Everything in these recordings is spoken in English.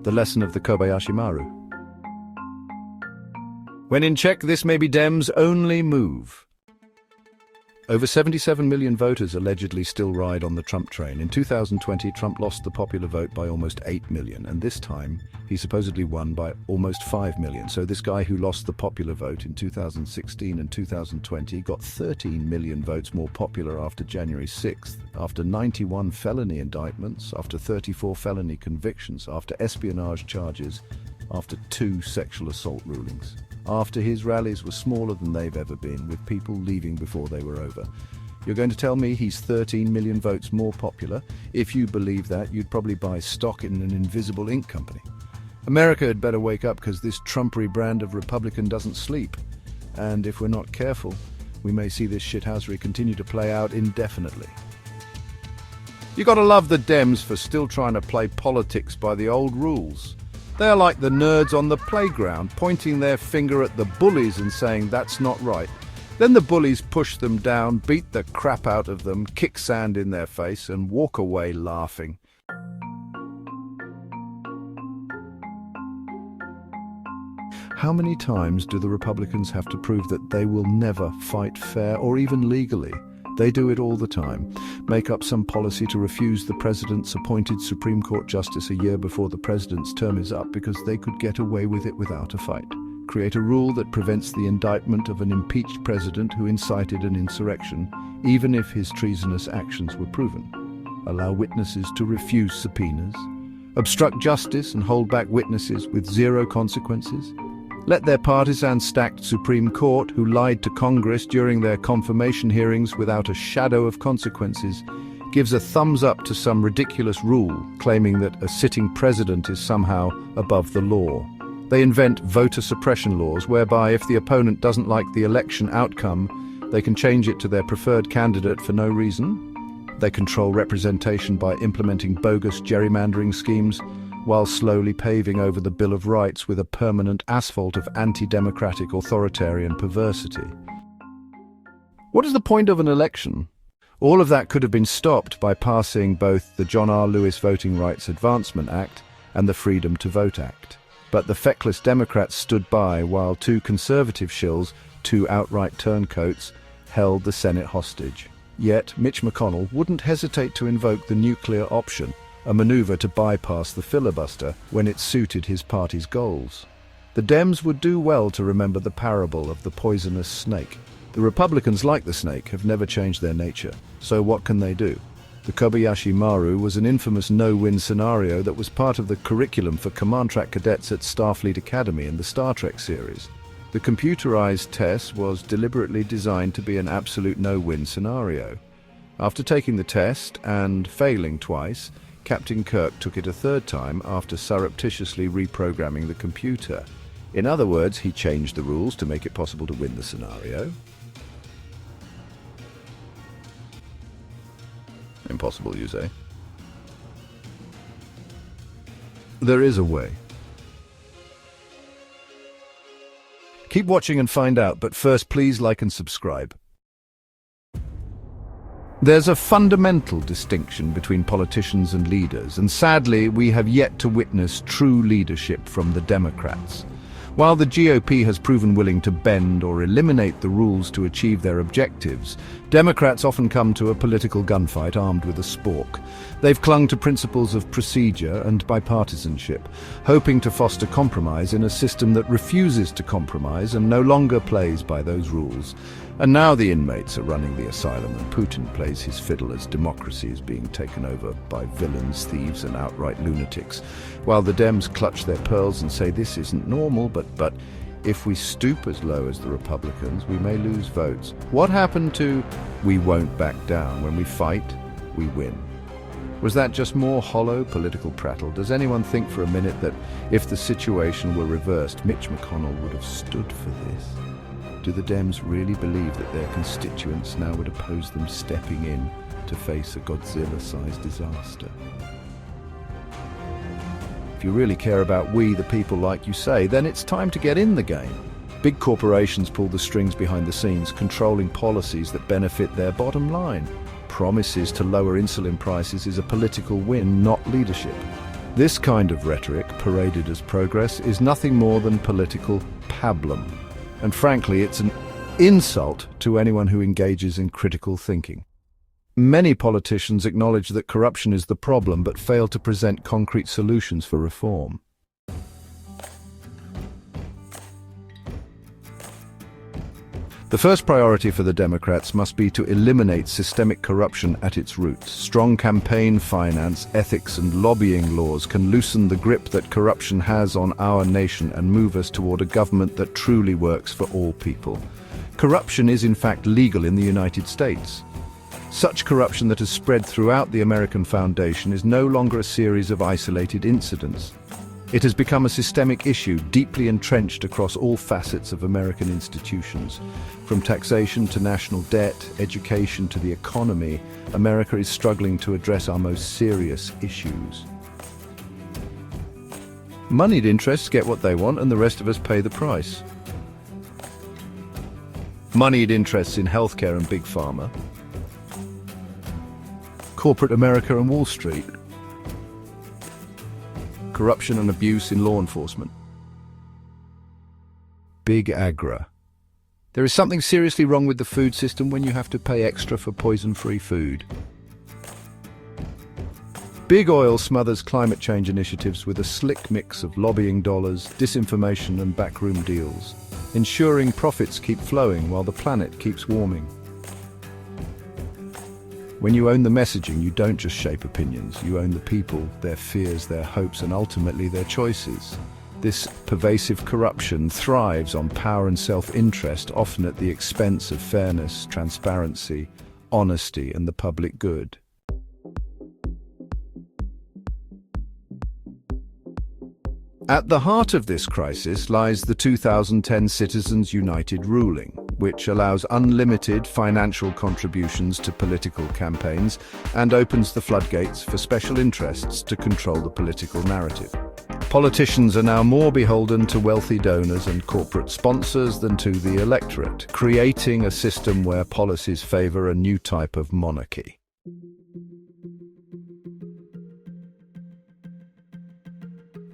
The lesson of the Kobayashi Maru. When in check, this may be Dems' only move. Over 77 million voters allegedly still ride on the Trump train. In 2020, Trump lost the popular vote by almost 8 million, and this time he supposedly won by almost 5 million. So this guy who lost the popular vote in 2016 and 2020 got 13 million votes more popular after January 6th, after 91 felony indictments, after 34 felony convictions, after espionage charges, after 2 sexual assault rulings. After his rallies were smaller than they've ever been, with people leaving before they were over. You're going to tell me he's 13 million votes more popular? If you believe that, you'd probably buy stock in an invisible ink company. America had better wake up, because this Trumpery brand of Republican doesn't sleep. And if we're not careful, we may see this shithousery continue to play out indefinitely. You gotta love the Dems for still trying to play politics by the old rules. They're like the nerds on the playground, pointing their finger at the bullies and saying that's not right. Then the bullies push them down, beat the crap out of them, kick sand in their face, and walk away laughing. How many times do the Republicans have to prove that they will never fight fair or even legally? They do it all the time. Make up some policy to refuse the president's appointed Supreme Court justice a year before the president's term is up because they could get away with it without a fight. Create a rule that prevents the indictment of an impeached president who incited an insurrection, even if his treasonous actions were proven. Allow witnesses to refuse subpoenas. Obstruct justice and hold back witnesses with 0 consequences. Let their partisan-stacked Supreme Court, who lied to Congress during their confirmation hearings without a shadow of consequences, gives a thumbs up to some ridiculous rule claiming that a sitting president is somehow above the law. They invent voter suppression laws whereby if the opponent doesn't like the election outcome, they can change it to their preferred candidate for no reason. They control representation by implementing bogus gerrymandering schemes, while slowly paving over the Bill of Rights with a permanent asphalt of anti-democratic authoritarian perversity. What is the point of an election? All of that could have been stopped by passing both the John R. Lewis Voting Rights Advancement Act and the Freedom to Vote Act. But the feckless Democrats stood by while 2 conservative shills, 2 outright turncoats, held the Senate hostage. Yet Mitch McConnell wouldn't hesitate to invoke the nuclear option, a maneuver to bypass the filibuster when it suited his party's goals. The Dems would do well to remember the parable of the poisonous snake. The Republicans, like the snake, have never changed their nature. So what can they do? The Kobayashi Maru was an infamous no-win scenario that was part of the curriculum for command track cadets at Starfleet Academy in the Star Trek series. The computerized test was deliberately designed to be an absolute no-win scenario. After taking the test and failing twice, Captain Kirk took it a 3rd time after surreptitiously reprogramming the computer. In other words, he changed the rules to make it possible to win the scenario. Impossible, you say? There is a way. Keep watching and find out, but first please like and subscribe. There's a fundamental distinction between politicians and leaders, and sadly we have yet to witness true leadership from the Democrats. While the GOP has proven willing to bend or eliminate the rules to achieve their objectives, Democrats often come to a political gunfight armed with a spork. They've clung to principles of procedure and bipartisanship, hoping to foster compromise in a system that refuses to compromise and no longer plays by those rules. And now the inmates are running the asylum, and Putin plays his fiddle as democracy is being taken over by villains, thieves and outright lunatics, while the Dems clutch their pearls and say this isn't normal, but if we stoop as low as the Republicans, we may lose votes. What happened to "we won't back down"? When we fight, we win. Was that just more hollow political prattle? Does anyone think for a minute that if the situation were reversed, Mitch McConnell would have stood for this? Do the Dems really believe that their constituents now would oppose them stepping in to face a Godzilla-sized disaster? If you really care about we, the people, like you say, then it's time to get in the game. Big corporations pull the strings behind the scenes, controlling policies that benefit their bottom line. Promises to lower insulin prices is a political win, not leadership. This kind of rhetoric, paraded as progress, is nothing more than political pablum. And frankly, it's an insult to anyone who engages in critical thinking. Many politicians acknowledge that corruption is the problem, but fail to present concrete solutions for reform. The first priority for the Democrats must be to eliminate systemic corruption at its roots. Strong campaign finance, ethics, and lobbying laws can loosen the grip that corruption has on our nation and move us toward a government that truly works for all people. Corruption is in fact legal in the United States. Such corruption that has spread throughout the American foundation is no longer a series of isolated incidents. It has become a systemic issue, deeply entrenched across all facets of American institutions. From taxation to national debt, education to the economy, America is struggling to address our most serious issues. Moneyed interests get what they want, and the rest of us pay the price. Moneyed interests in healthcare and big pharma. Corporate America and Wall Street. Corruption and abuse in law enforcement. Big Agra. There is something seriously wrong with the food system when you have to pay extra for poison-free food. Big Oil smothers climate change initiatives with a slick mix of lobbying dollars, disinformation and backroom deals, ensuring profits keep flowing while the planet keeps warming. When you own the messaging, you don't just shape opinions, you own the people, their fears, their hopes, and ultimately their choices. This pervasive corruption thrives on power and self-interest, often at the expense of fairness, transparency, honesty, and the public good. At the heart of this crisis lies the 2010 Citizens United ruling, which allows unlimited financial contributions to political campaigns and opens the floodgates for special interests to control the political narrative. Politicians are now more beholden to wealthy donors and corporate sponsors than to the electorate, creating a system where policies favor a new type of monarchy.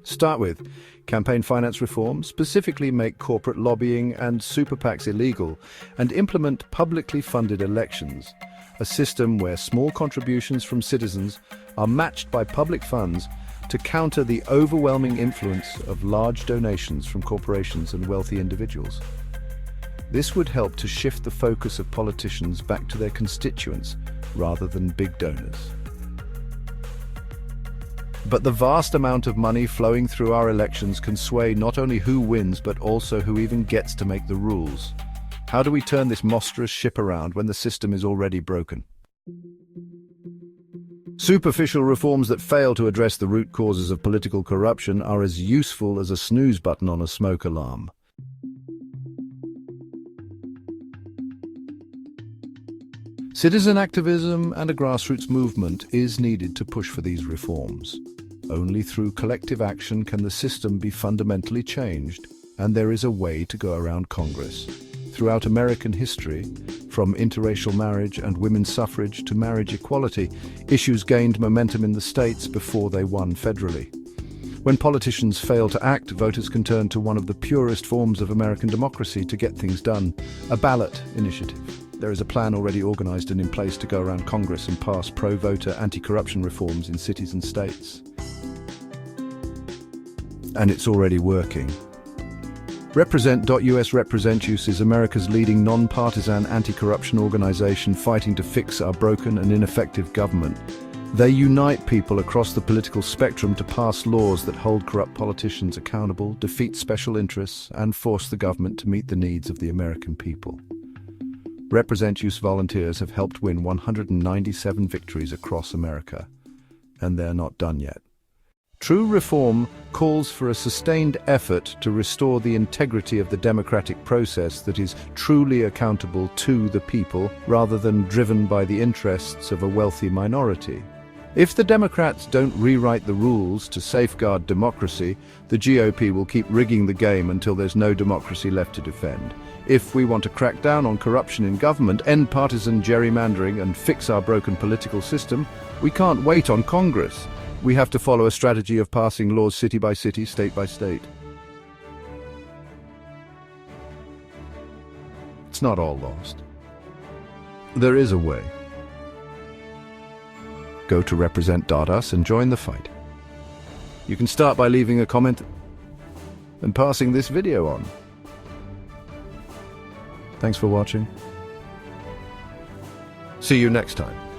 Start with campaign finance reform, specifically make corporate lobbying and super PACs illegal, and implement publicly funded elections, a system where small contributions from citizens are matched by public funds to counter the overwhelming influence of large donations from corporations and wealthy individuals. This would help to shift the focus of politicians back to their constituents rather than big donors. But the vast amount of money flowing through our elections can sway not only who wins, but also who even gets to make the rules. How do we turn this monstrous ship around when the system is already broken? Superficial reforms that fail to address the root causes of political corruption are as useful as a snooze button on a smoke alarm. Citizen activism and a grassroots movement is needed to push for these reforms. Only through collective action can the system be fundamentally changed, and there is a way to go around Congress. Throughout American history, from interracial marriage and women's suffrage to marriage equality, issues gained momentum in the states before they won federally. When politicians fail to act, voters can turn to one of the purest forms of American democracy to get things done, a ballot initiative. There is a plan already organized and in place to go around Congress and pass pro-voter anti-corruption reforms in cities and states. And it's already working. Represent.us Represent.us is America's leading non-partisan anti-corruption organization fighting to fix our broken and ineffective government. They unite people across the political spectrum to pass laws that hold corrupt politicians accountable, defeat special interests, and force the government to meet the needs of the American people. Represent.us volunteers have helped win 197 victories across America, and they're not done yet. True reform calls for a sustained effort to restore the integrity of the democratic process that is truly accountable to the people, rather than driven by the interests of a wealthy minority. If the Democrats don't rewrite the rules to safeguard democracy, the GOP will keep rigging the game until there's no democracy left to defend. If we want to crack down on corruption in government, end partisan gerrymandering, and fix our broken political system, we can't wait on Congress. We have to follow a strategy of passing laws city by city, state by state. It's not all lost. There is a way. Go to represent.us and join the fight. You can start by leaving a comment and passing this video on. Thanks for watching. See you next time.